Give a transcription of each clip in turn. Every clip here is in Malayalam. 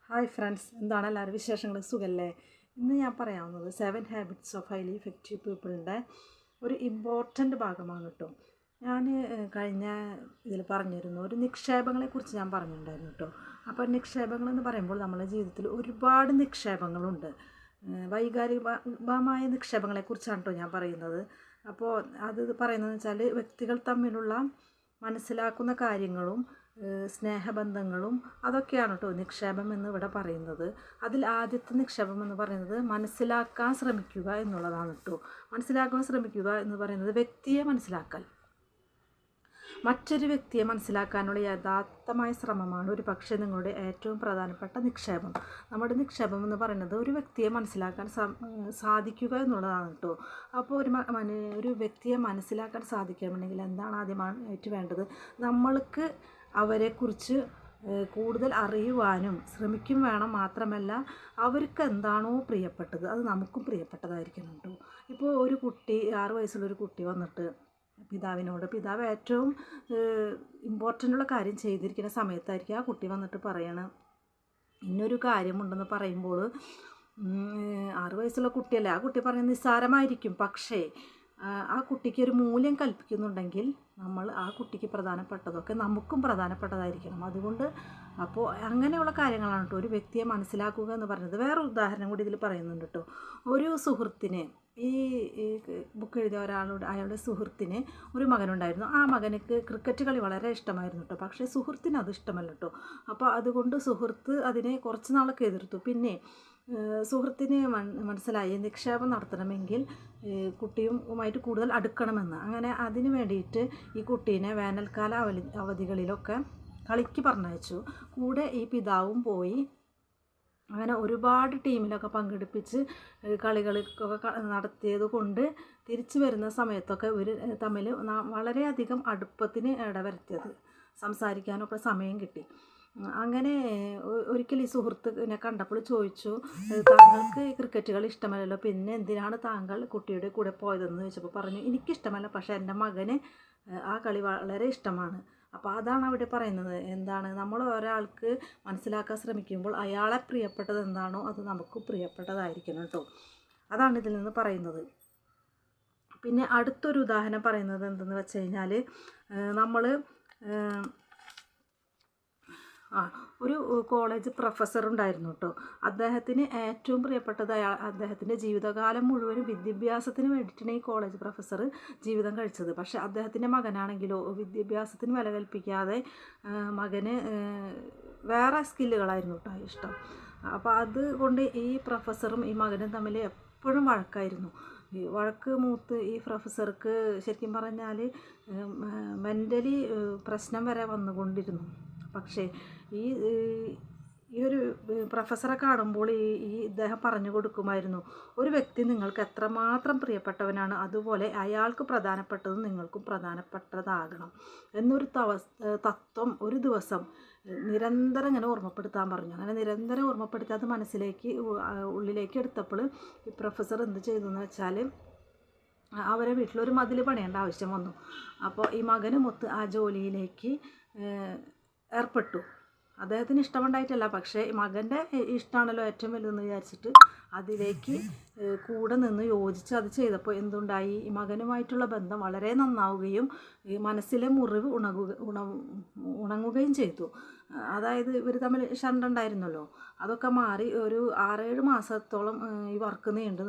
ഹായ് ഫ്രണ്ട്സ്, എന്താണ് എല്ലാവരും വിശേഷങ്ങൾ? സുഖല്ലേ? ഇന്ന് ഞാൻ പറയാവുന്നത് 7 ഹാബിറ്റ്സ് ഓഫ് ഹൈലി എഫക്റ്റീവ് പീപ്പിളിൻ്റെ ഒരു ഇമ്പോർട്ടൻ്റ് ഭാഗമാണ് കേട്ടോ. ഞാൻ കഴിഞ്ഞ ഇതിൽ പറഞ്ഞിരുന്നു, ഒരു നിക്ഷേപങ്ങളെക്കുറിച്ച് ഞാൻ പറഞ്ഞിട്ടുണ്ടായിരുന്നു കേട്ടോ. അപ്പോൾ നിക്ഷേപങ്ങളെന്ന് പറയുമ്പോൾ നമ്മുടെ ജീവിതത്തിൽ ഒരുപാട് നിക്ഷേപങ്ങളുണ്ട്. വൈകാരികമായ നിക്ഷേപങ്ങളെക്കുറിച്ചാണ് കേട്ടോ ഞാൻ പറയുന്നത്. അപ്പോൾ അത് പറയുന്നതെന്ന് വെച്ചാൽ വ്യക്തികൾ തമ്മിലുള്ള മനസ്സിലാക്കുന്ന കാര്യങ്ങളും സ്നേഹബന്ധങ്ങളും അതൊക്കെയാണ് കേട്ടോ നിക്ഷേപം എന്ന് ഇവിടെ പറയുന്നത്. അതിൽ ആദ്യത്തെ നിക്ഷേപം എന്ന് പറയുന്നത് മനസ്സിലാക്കാൻ ശ്രമിക്കുക എന്നുള്ളതാണ് കേട്ടോ. മനസ്സിലാക്കാൻ ശ്രമിക്കുക എന്ന് പറയുന്നത് വ്യക്തിയെ മനസ്സിലാക്കൽ, മറ്റൊരു വ്യക്തിയെ മനസ്സിലാക്കാനുള്ള യഥാർത്ഥമായ ശ്രമമാണ് ഒരു പക്ഷേ നിങ്ങളുടെ ഏറ്റവും പ്രധാനപ്പെട്ട നിക്ഷേപം. നമ്മുടെ നിക്ഷേപം എന്ന് പറയുന്നത് ഒരു വ്യക്തിയെ മനസ്സിലാക്കാൻ സാധിക്കുക എന്നുള്ളതാണ് കേട്ടോ. അപ്പോൾ ഒരു വ്യക്തിയെ മനസ്സിലാക്കാൻ സാധിക്കണമെങ്കിൽ എന്താണ് ആദ്യമായിട്ട് വേണ്ടത്? നമ്മൾക്ക് അവരെക്കുറിച്ച് കൂടുതൽ അറിയുവാനും ശ്രമിക്കും വേണം. മാത്രമല്ല, അവർക്ക് എന്താണോ പ്രിയപ്പെട്ടത് അത് നമുക്കും പ്രിയപ്പെട്ടതായിരിക്കണം കേട്ടോ. ഇപ്പോൾ ഒരു കുട്ടി, 6 വയസ്സുള്ളൊരു കുട്ടി വന്നിട്ട് പിതാവ് ഏറ്റവും ഇമ്പോർട്ടൻ്റുള്ള കാര്യം ചെയ്തിരിക്കുന്ന സമയത്തായിരിക്കും ആ കുട്ടി വന്നിട്ട് പറയണം ഇന്നൊരു കാര്യമുണ്ടെന്ന് പറയുമ്പോൾ 6 വയസ്സുള്ള കുട്ടിയല്ലേ, ആ കുട്ടി പറയുന്നത് നിസ്സാരമായിരിക്കും. പക്ഷേ ആ കുട്ടിക്ക് ഒരു മൂല്യം കൽപ്പിക്കുന്നുണ്ടെങ്കിൽ നമ്മൾ ആ കുട്ടിക്ക് പ്രധാനപ്പെട്ടതൊക്കെ നമുക്കും പ്രധാനപ്പെട്ടതായിരിക്കണം. അതുകൊണ്ട് അപ്പോൾ അങ്ങനെയുള്ള കാര്യങ്ങളാണ് കേട്ടോ ഒരു വ്യക്തിയെ മനസ്സിലാക്കുക എന്ന് പറയുന്നത്. വേറെ ഉദാഹരണം കൂടി ഇതിൽ പറയുന്നുണ്ട് കേട്ടോ. ഒരു സുഹൃത്തിനെ, ഈ ബുക്ക് എഴുതിയ അയാളുടെ സുഹൃത്തിന് ഒരു മകനുണ്ടായിരുന്നു. ആ മകനക്ക് ക്രിക്കറ്റ് കളി വളരെ ഇഷ്ടമായിരുന്നു കേട്ടോ. പക്ഷേ സുഹൃത്തിന് അത് ഇഷ്ടമല്ല കേട്ടോ. അപ്പോൾ അതുകൊണ്ട് സുഹൃത്ത് അതിനെ കുറച്ച് നാളൊക്കെ എതിർത്തു. പിന്നെ സുഹൃത്തിന് മനസ്സിലായി നിക്ഷേപം നടത്തണമെങ്കിൽ കുട്ടിയുമായിട്ട് കൂടുതൽ അടുക്കണമെന്ന്. അങ്ങനെ അതിന് വേണ്ടിയിട്ട് ഈ കുട്ടീനെ വേനൽക്കാല അവധികളിലൊക്കെ കളിക്ക് പറഞ്ഞയച്ചു. കൂടെ ഈ പിതാവും പോയി. അങ്ങനെ ഒരുപാട് ടീമിലൊക്കെ പങ്കെടുപ്പിച്ച് കളികളൊക്കെ നടത്തിയത് കൊണ്ട് തിരിച്ചു വരുന്ന സമയത്തൊക്കെ ഇവർ തമ്മിൽ വളരെയധികം അടുപ്പത്തിന് ഇടവരുത്തിയത്, സംസാരിക്കാനൊക്കെ സമയം കിട്ടി. അങ്ങനെ ഒരിക്കൽ ഈ സുഹൃത്തിനെ കണ്ടപ്പോൾ ചോദിച്ചു, താങ്കൾക്ക് ക്രിക്കറ്റ് കളി ഇഷ്ടമല്ലല്ലോ, പിന്നെ എന്തിനാണ് താങ്കൾ കുട്ടിയുടെ കൂടെ പോയതെന്ന് ചോദിച്ചപ്പോൾ പറഞ്ഞു, എനിക്കിഷ്ടമല്ല, പക്ഷേ എൻ്റെ മകന് ആ കളി വളരെ ഇഷ്ടമാണ്. അപ്പോൾ അതാണ് അവിടെ പറയുന്നത്. എന്താണ്, നമ്മൾ ഒരാൾക്ക് മനസ്സിലാക്കാൻ ശ്രമിക്കുമ്പോൾ അയാളെ പ്രിയപ്പെട്ടത് എന്താണോ അത് നമുക്ക് പ്രിയപ്പെട്ടതായിരിക്കണം കേട്ടോ. അതാണ് ഇതിൽ നിന്ന് പറയുന്നത്. പിന്നെ അടുത്തൊരു ഉദാഹരണം പറയുന്നത് എന്തെന്ന് വെച്ച് കഴിഞ്ഞാൽ, നമ്മൾ ഒരു കോളേജ് പ്രൊഫസർ ഉണ്ടായിരുന്നു കേട്ടോ. അദ്ദേഹത്തിന് ഏറ്റവും പ്രിയപ്പെട്ടത് അദ്ദേഹത്തിൻ്റെ ജീവിതകാലം മുഴുവനും വിദ്യാഭ്യാസത്തിന് വേണ്ടിയിട്ടാണ് ഈ കോളേജ് പ്രൊഫസർ ജീവിതം കഴിച്ചത്. പക്ഷേ അദ്ദേഹത്തിൻ്റെ മകനാണെങ്കിലോ വിദ്യാഭ്യാസത്തിന് വില കൽപ്പിക്കാതെ മകന് വേറെ സ്കില്ലുകളായിരുന്നു കേട്ടോ ഇഷ്ടം. അപ്പോൾ അതുകൊണ്ട് ഈ പ്രൊഫസറും ഈ മകനും തമ്മിൽ എപ്പോഴും വഴക്കായിരുന്നു. ഈ വഴക്ക് മൂത്ത് ഈ പ്രൊഫസർക്ക് ശരിക്കും പറഞ്ഞാൽ മെൻ്റലി പ്രശ്നം വരെ വന്നുകൊണ്ടിരുന്നു. പക്ഷേ ഈ ഒരു പ്രൊഫസറെ കാണുമ്പോൾ ഇദ്ദേഹം പറഞ്ഞു കൊടുക്കുമായിരുന്നു, ഒരു വ്യക്തി നിങ്ങൾക്ക് എത്രമാത്രം പ്രിയപ്പെട്ടവനാണ് അതുപോലെ അയാൾക്ക് പ്രധാനപ്പെട്ടതും നിങ്ങൾക്കും പ്രധാനപ്പെട്ടതാകണം എന്നൊരു തത്വം ഒരു ദിവസം നിരന്തരം ഇങ്ങനെ ഓർമ്മപ്പെടുത്താൻ പറഞ്ഞു. അങ്ങനെ നിരന്തരം ഓർമ്മപ്പെടുത്തി അത് ഉള്ളിലേക്ക് എടുത്തപ്പോൾ ഈ പ്രൊഫസർ എന്ത് ചെയ്തു എന്ന് വെച്ചാൽ, അവരെ വീട്ടിലൊരു മതിൽ പണിയേണ്ട ആവശ്യം വന്നു. അപ്പോൾ ഈ മകനുമൊത്ത് ആ ജോലിയിലേക്ക് ഏർപ്പെട്ടു. അദ്ദേഹത്തിന് ഇഷ്ടമുണ്ടായിട്ടല്ല, പക്ഷേ മകൻ്റെ ഇഷ്ടമാണല്ലോ ഏറ്റവും വലുതെന്ന് വിചാരിച്ചിട്ട് അതിലേക്ക് കൂടെ നിന്ന് യോജിച്ച് അത് ചെയ്തപ്പോൾ എന്തുണ്ടായി, ഈ മകനുമായിട്ടുള്ള ബന്ധം വളരെ നന്നാവുകയും ഈ മനസ്സിലെ മുറിവ് ഉണങ്ങുകയും ചെയ്തു. അതായത് ഇവർ തമ്മിൽ ഷണ്ടുണ്ടായിരുന്നല്ലോ, അതൊക്കെ മാറി ഒരു 6-7 മാസത്തോളം ഈ വർക്ക് നീണ്ടു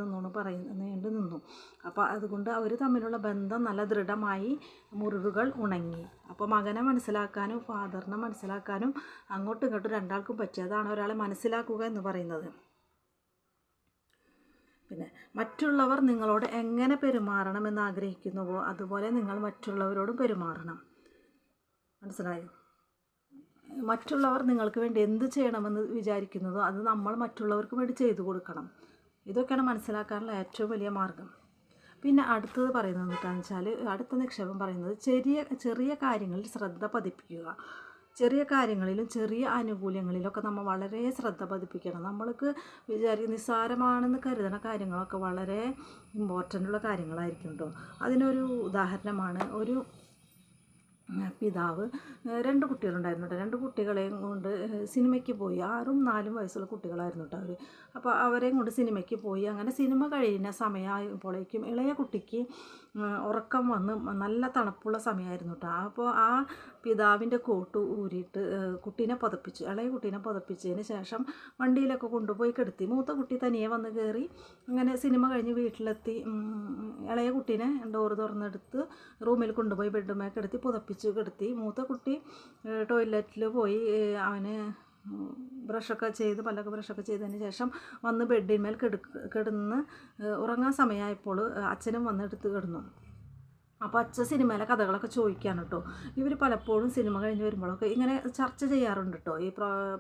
നിന്നു. അപ്പോൾ അതുകൊണ്ട് അവർ തമ്മിലുള്ള ബന്ധം നല്ല ദൃഢമായി, മുറിവുകൾ ഉണങ്ങി. അപ്പോൾ മകനെ മനസ്സിലാക്കാനും ഫാദറിനെ മനസ്സിലാക്കാനും അങ്ങോട്ടും ഇങ്ങോട്ടും രണ്ടാൾക്കും പറ്റി. അതാണ് ഒരാളെ മനസ്സിലാക്കുക എന്ന് പറയുന്നത്. പിന്നെ മറ്റുള്ളവർ നിങ്ങളോട് എങ്ങനെ പെരുമാറണമെന്ന് ആഗ്രഹിക്കുന്നുവോ അതുപോലെ നിങ്ങൾ മറ്റുള്ളവരോടും പെരുമാറണം. മനസ്സിലായോ? മറ്റുള്ളവർ നിങ്ങൾക്ക് വേണ്ടി എന്ത് ചെയ്യണമെന്ന് വിചാരിക്കുന്നതോ അത് നമ്മൾ മറ്റുള്ളവർക്ക് വേണ്ടി ചെയ്തു കൊടുക്കണം. ഇതൊക്കെയാണ് മനസ്സിലാക്കാനുള്ള ഏറ്റവും വലിയ മാർഗം. പിന്നെ അടുത്തത് പറയുന്നത് എന്താണെന്ന് വെച്ചാൽ, അടുത്ത നിക്ഷേപം പറയുന്നത് ചെറിയ കാര്യങ്ങളിൽ ശ്രദ്ധ പതിപ്പിക്കുക. ചെറിയ കാര്യങ്ങളിലും ചെറിയ ആനുകൂല്യങ്ങളിലൊക്കെ നമ്മൾ വളരെ ശ്രദ്ധ പതിപ്പിക്കണം. നമ്മൾക്ക് നിസ്സാരമാണെന്ന് കരുതുന്ന കാര്യങ്ങളൊക്കെ വളരെ ഇമ്പോർട്ടൻ്റുള്ള കാര്യങ്ങളായിരിക്കും കേട്ടോ. അതിനൊരു ഉദാഹരണമാണ്, ഒരു പിതാവ് 2 കുട്ടികളുണ്ടായിരുന്നു കേട്ടോ. 2 കുട്ടികളെയും കൊണ്ട് സിനിമയ്ക്ക് പോയി. 6ഉം 4ഉം വയസ്സുള്ള കുട്ടികളായിരുന്നു കേട്ടോ അവർ. അപ്പോൾ അവരെയും കൊണ്ട് സിനിമയ്ക്ക് പോയി. അങ്ങനെ സിനിമ കഴിയുന്ന സമയമായപ്പോഴേക്കും ഇളയ കുട്ടിക്ക് ഉറക്കം വന്ന് നല്ല തണുപ്പുള്ള സമയമായിരുന്നു കേട്ടോ. അപ്പോൾ ആ പിതാവിൻ്റെ കോട്ട് ഊരിയിട്ട് കുട്ടീനെ പുതപ്പിച്ചു. ഇളയ കുട്ടീനെ പുതപ്പിച്ചതിന് ശേഷം വണ്ടിയിലൊക്കെ കൊണ്ടുപോയി കിടത്തി. മൂത്ത കുട്ടി തനിയെ വന്ന് കയറി. അങ്ങനെ സിനിമ കഴിഞ്ഞ് വീട്ടിലെത്തി. ഇളയ കുട്ടീനെ ഡോറ് തുറന്നെടുത്ത് റൂമിൽ കൊണ്ടുപോയി ബെഡ്റൂമേ കിടത്തി പുതപ്പിച്ച് കിടത്തി. മൂത്ത കുട്ടി ടോയ്ലറ്റിൽ പോയി അവന് ബ്രഷൊക്കെ ചെയ്ത് പല്ലൊക്കെ ബ്രഷൊക്കെ ചെയ്തതിന് ശേഷം വന്ന് ബെഡിന്മേൽ കിടന്ന് ഉറങ്ങാൻ സമയമായപ്പോൾ അച്ഛനും വന്ന് എടുത്ത് കിടന്നു. അപ്പോൾ അച്ഛൻ സിനിമയിലെ കഥകളൊക്കെ ചോദിക്കാൻ കേട്ടോ. ഇവർ പലപ്പോഴും സിനിമ കഴിഞ്ഞ് വരുമ്പോഴൊക്കെ ഇങ്ങനെ ചർച്ച ചെയ്യാറുണ്ട് കേട്ടോ. ഈ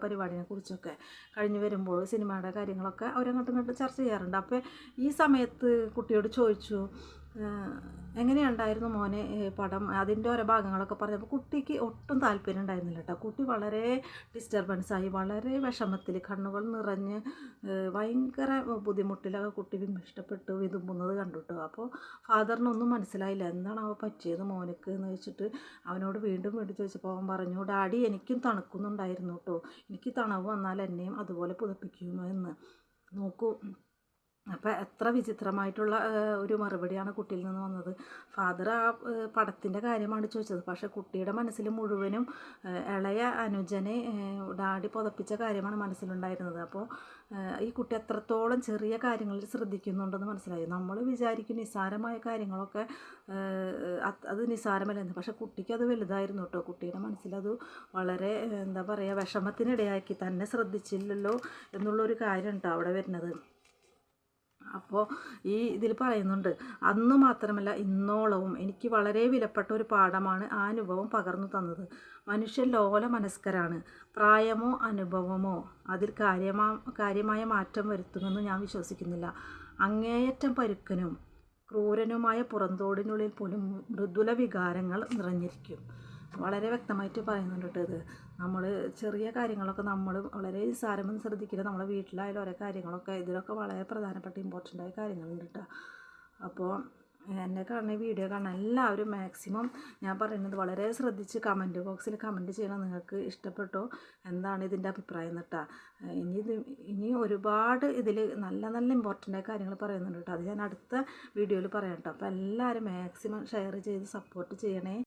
പരിപാടിനെ കുറിച്ചൊക്കെ കഴിഞ്ഞ് വരുമ്പോൾ സിനിമയുടെ കാര്യങ്ങളൊക്കെ അവരങ്ങോട്ടും ഇങ്ങോട്ടും ചർച്ച ചെയ്യാറുണ്ട്. അപ്പോൾ ഈ സമയത്ത് കുട്ടിയോട് ചോദിച്ചു, എങ്ങനെയുണ്ടായിരുന്നു മോനെ പടം, അതിൻ്റെ ഓരോ ഭാഗങ്ങളൊക്കെ പറഞ്ഞപ്പോൾ കുട്ടിക്ക് ഒട്ടും താല്പര്യം ഉണ്ടായിരുന്നില്ല കേട്ടോ. കുട്ടി വളരെ ഡിസ്റ്റർബൻസായി, വളരെ വിഷമത്തിൽ, കണ്ണുകൾ നിറഞ്ഞ് ഭയങ്കര ബുദ്ധിമുട്ടിലൊക്കെ കുട്ടി ഇഷ്ടപ്പെട്ട് വിതുമ്പുന്നത് കണ്ടു കേട്ടോ. അപ്പോൾ ഫാദറിനൊന്നും മനസ്സിലായില്ല, എന്താണ് അവ പറ്റിയത് മോനക്ക് എന്ന് വെച്ചിട്ട് അവനോട് വീണ്ടും ചോദിച്ചപ്പോൾ അവൻ പറഞ്ഞു, ഡാഡി എനിക്കും തണുക്കുന്നുണ്ടായിരുന്നു കേട്ടോ, എനിക്ക് തണവ് വന്നാൽ എന്നെയും അതുപോലെ പുതപ്പിക്കുമോ എന്ന്. നോക്കൂ, അപ്പോൾ എത്ര വിചിത്രമായിട്ടുള്ള ഒരു മറുപടിയാണ് കുട്ടിയിൽ നിന്ന് വന്നത്. ഫാദർ ആ പടത്തിൻ്റെ കാര്യമാണ് ചോദിച്ചത്, പക്ഷേ കുട്ടിയുടെ മനസ്സിൽ മുഴുവനും ഇളയ അനുജനെ ഡാഡി പുതപ്പിച്ച കാര്യമാണ് മനസ്സിലുണ്ടായിരുന്നത്. അപ്പോൾ ഈ കുട്ടി എത്രത്തോളം ചെറിയ കാര്യങ്ങളിൽ ശ്രദ്ധിക്കുന്നുണ്ടെന്ന് മനസ്സിലായി. നമ്മൾ വിചാരിക്കും നിസ്സാരമായ കാര്യങ്ങളൊക്കെ അത് നിസ്സാരമല്ലെന്ന്, പക്ഷേ കുട്ടിക്ക് അത് വലുതായിരുന്നു കേട്ടോ. കുട്ടിയുടെ മനസ്സിലത് വളരെ എന്താ പറയുക, വിഷമത്തിനിടയാക്കി, തന്നെ ശ്രദ്ധിച്ചില്ലല്ലോ എന്നുള്ളൊരു കാര്യം കേട്ടോ അവിടെ വരുന്നത്. അപ്പോൾ ഈ ഇതിൽ പറയുന്നുണ്ട്, അന്ന് മാത്രമല്ല ഇന്നോളവും എനിക്ക് വളരെ വിലപ്പെട്ട ഒരു പാഠമാണ് ആ അനുഭവം പകർന്നു തന്നത്. മനുഷ്യൻ ലോല മനസ്കരാണ്. പ്രായമോ അനുഭവമോ അതിൽ കാര്യമായ മാറ്റം വരുത്തുമെന്ന് ഞാൻ വിശ്വസിക്കുന്നില്ല. അങ്ങേയറ്റം പരുക്കനും ക്രൂരനുമായ പുറന്തോടിനുള്ളിൽ പോലും മൃദുല വികാരങ്ങൾ നിറഞ്ഞിരിക്കും. വളരെ വ്യക്തമായിട്ട് പറയുന്നുണ്ട് കേട്ടോ. ഇത് നമ്മൾ ചെറിയ കാര്യങ്ങളൊക്കെ നമ്മൾ വളരെ നിസ്സാരമെന്ന് ശ്രദ്ധിക്കില്ല. നമ്മളെ വീട്ടിലായാലും ഓരോ കാര്യങ്ങളൊക്കെ ഇതിലൊക്കെ വളരെ പ്രധാനപ്പെട്ട ഇമ്പോർട്ടൻ്റായ കാര്യങ്ങളുണ്ട് കേട്ടോ. അപ്പോൾ എന്നെ കാണുന്ന വീഡിയോ കാണാൻ എല്ലാവരും മാക്സിമം ഞാൻ പറയുന്നത് വളരെ ശ്രദ്ധിച്ച് കമൻറ്റ് ബോക്സിൽ കമൻറ്റ് ചെയ്യണം. നിങ്ങൾക്ക് ഇഷ്ടപ്പെട്ടോ, എന്താണ് ഇതിൻ്റെ അഭിപ്രായം എന്നിട്ടാ. ഇനി ഒരുപാട് ഇതിൽ നല്ല നല്ല ഇമ്പോർട്ടൻ്റായ കാര്യങ്ങൾ പറയുന്നുണ്ട് കേട്ടോ. അത് ഞാൻ അടുത്ത വീഡിയോയിൽ പറയാം കേട്ടോ. അപ്പോൾ എല്ലാവരും മാക്സിമം ഷെയർ ചെയ്ത് സപ്പോർട്ട് ചെയ്യണേ.